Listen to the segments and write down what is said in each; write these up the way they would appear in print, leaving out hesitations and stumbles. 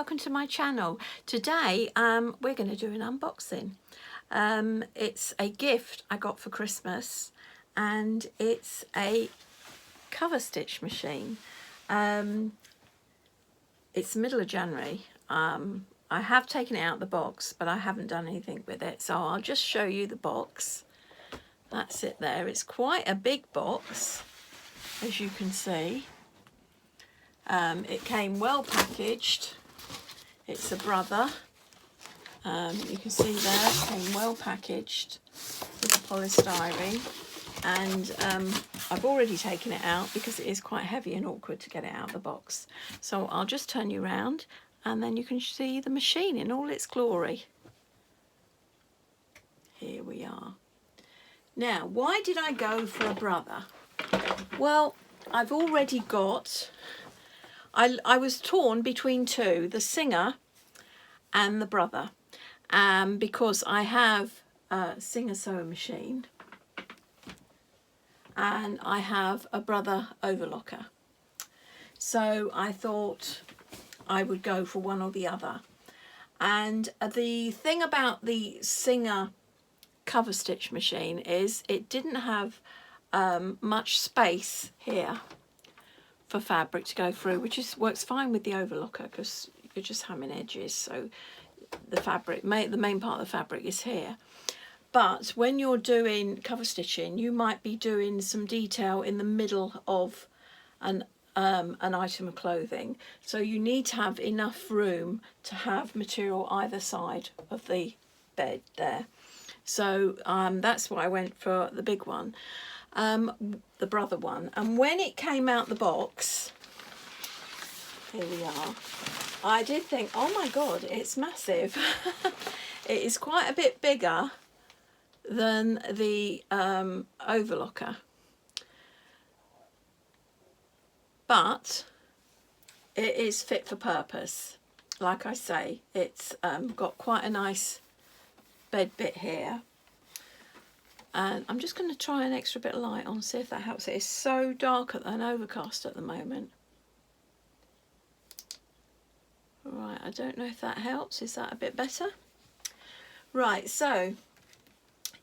welcome to my channel. Today we're going to do an unboxing. It's a gift I got for Christmas and it's a cover stitch machine. It's the middle of January. I have taken it out of the box, but I haven't done anything with it, so I'll just show you the box. That's it there. It's quite a big box, as you can see. It came well packaged. It's a brother. You can see there it came well packaged with the polystyrene, and I've already taken it out because it is quite heavy and awkward to get it out of the box. So I'll just turn you around and then you can see the machine in all its glory. Here we are. Now, why did I go for a brother? Well, I've already got, I was torn between two, the Singer and the brother, because I have a Singer sewing machine and I have a brother overlocker. So I thought I would go for one or the other. And the thing about the Singer cover stitch machine is it didn't have much space here for fabric to go through, which works fine with the overlocker because you're just hammering edges, so the fabric, the main part of the fabric is here. But when you're doing cover stitching, you might be doing some detail in the middle of an item of clothing, so you need to have enough room to have material either side of the bed there. So that's why I went for the big one, the brother one. And when it came out the box, here we are, I did think, oh my god, it's massive. It is quite a bit bigger than the overlocker, but it is fit for purpose. Like I say, it's got quite a nice bed bit here, and I'm just going to try an extra bit of light on, see if that helps. It is so dark and overcast at the moment. Right, I don't know if that helps. Is that a bit better? Right, so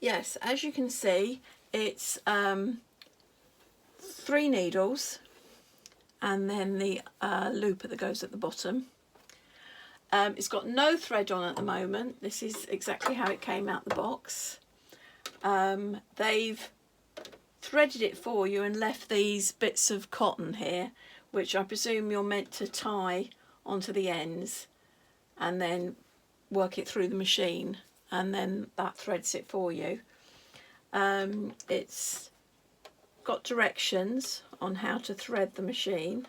yes, as you can see, it's 3 needles and then the looper that goes at the bottom. It's got no thread on at the moment. This is exactly how it came out the box. They've threaded it for you and left these bits of cotton here, which I presume you're meant to tie onto the ends and then work it through the machine, and then that threads it for you. It's got directions on how to thread the machine.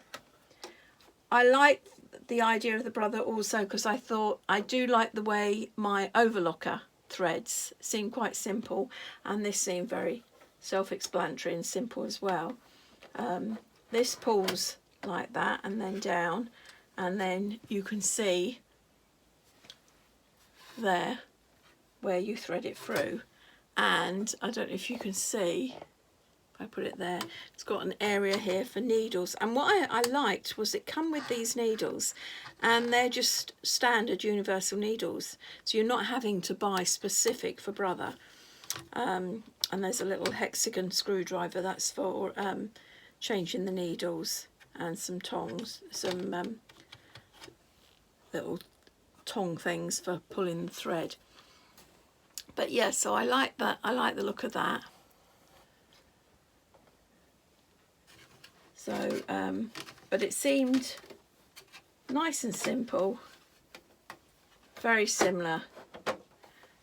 I like the idea of the brother also because I thought I do like the way my overlocker threads. Seem quite simple, and this seemed very self-explanatory and simple as well. This pulls like that and then down, and then you can see there where you thread it through. And I don't know if you can see, if I put it there, it's got an area here for needles. And what I liked was it come with these needles, and they're just standard universal needles, so you're not having to buy specific for brother. And there's a little hexagon screwdriver that's for changing the needles, and some tongs, some little tong things for pulling the thread. But yeah, so I like that. I like the look of that. So, but it seemed nice and simple, very similar.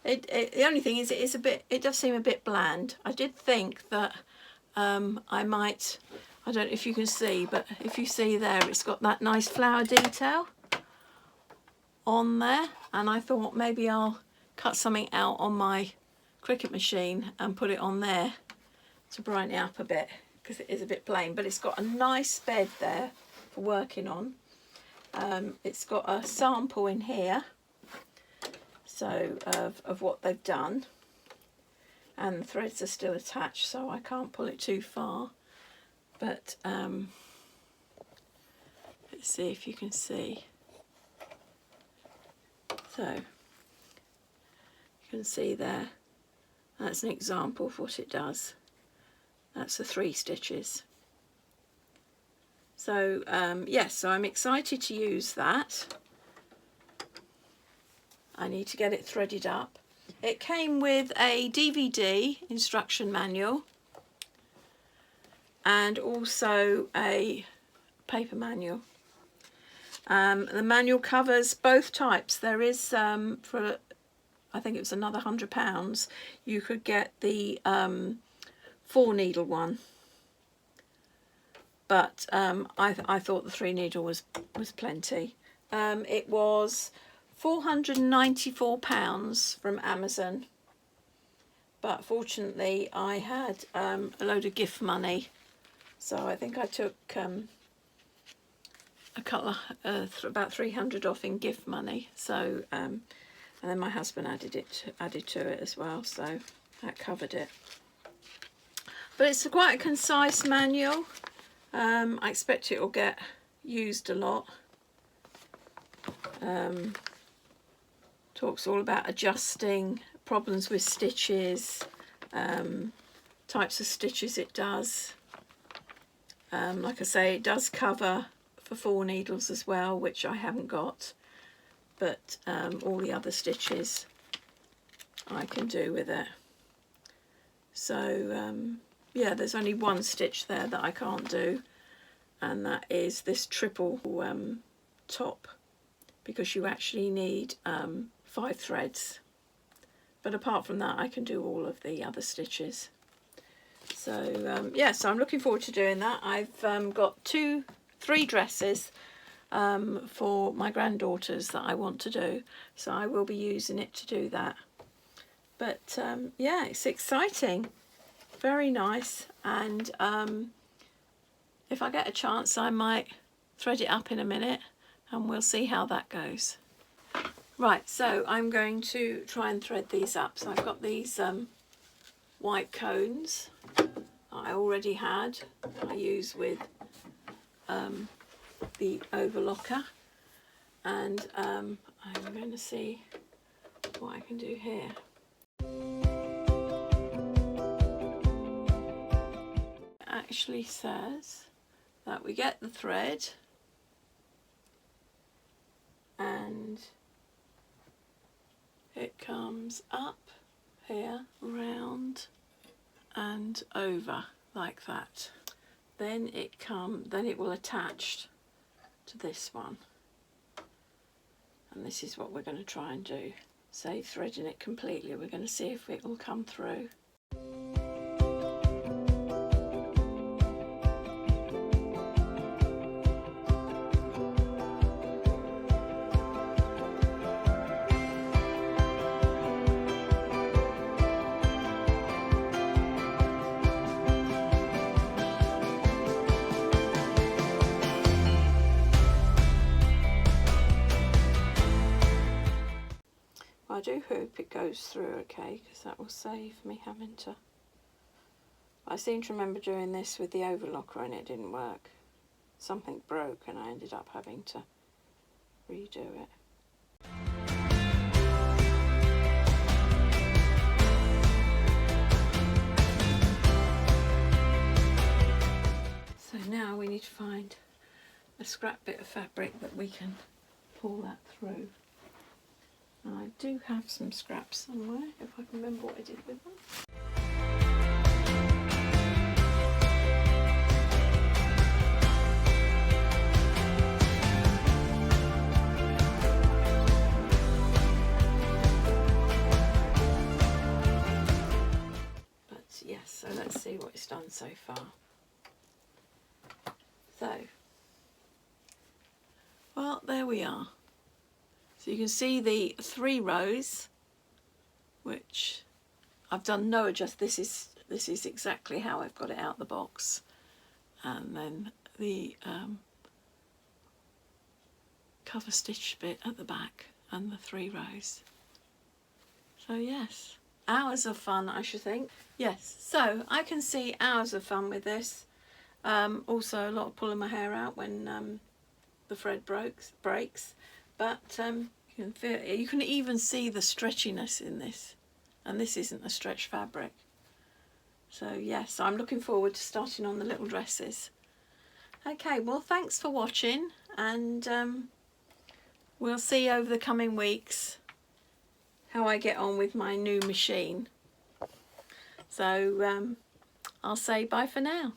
The only thing is, it does seem a bit bland. I did think that I might, I don't know if you can see, but if you see there, it's got that nice flower detail on there, and I thought maybe I'll cut something out on my Cricut machine and put it on there to brighten it up a bit, because it is a bit plain. But it's got a nice bed there for working on. It's got a sample in here, so of what they've done, and the threads are still attached, so I can't pull it too far. But let's see if you can see. So you can see there, that's an example of what it does. That's the 3 stitches. So yes, so I'm excited to use that. I need to get it threaded up. It came with a DVD instruction manual and also a paper manual. The manual covers both types. There is, for I think it was another £100, you could get the 4 needle one. But I thought the 3 needle was plenty. It was £494 from Amazon. But fortunately I had a load of gift money. So I think I took a couple of, about 300 off in gift money. So and then my husband added to it as well, so that covered it. But it's quite a concise manual. I expect it will get used a lot. Talks all about adjusting, problems with stitches, types of stitches it does. Like I say, it does cover for 4 needles as well, which I haven't got, but all the other stitches I can do with it. So yeah, there's only one stitch there that I can't do, and that is this triple top, because you actually need 5 threads. But apart from that, I can do all of the other stitches. So yeah, so I'm looking forward to doing that. I've got 3 dresses for my granddaughters that I want to do, so I will be using it to do that. But yeah, it's exciting, very nice, and if I get a chance I might thread it up in a minute and we'll see how that goes. Right, so I'm going to try and thread these up. So I've got these white cones that I already had, that I use with the overlocker, and I'm going to see what I can do here. It actually says that we get the thread and it comes up here, round and over like that. Then it will attach to this one, and this is what we're going to try and do. Say threading it completely, we're going to see if it will come through. I do hope it goes through okay, because that will save me having to... I seem to remember doing this with the overlocker and it didn't work. Something broke and I ended up having to redo it. So now we need to find a scrap bit of fabric that we can pull that through. I do have some scraps somewhere, if I can remember what I did with them. But yes, so let's see what it's done so far. So, well, there we are. So you can see the 3 rows, which I've done no adjust. This is exactly how I've got it out the box, and then the cover stitch bit at the back and the 3 rows. So yes, hours of fun, I should think. Yes, so I can see hours of fun with this. Also a lot of pulling my hair out when the thread breaks. But you You can feel, you can even see the stretchiness in this, and this isn't a stretch fabric. So yes, I'm looking forward to starting on the little dresses. Okay, well thanks for watching, and we'll see over the coming weeks how I get on with my new machine. So I'll say bye for now.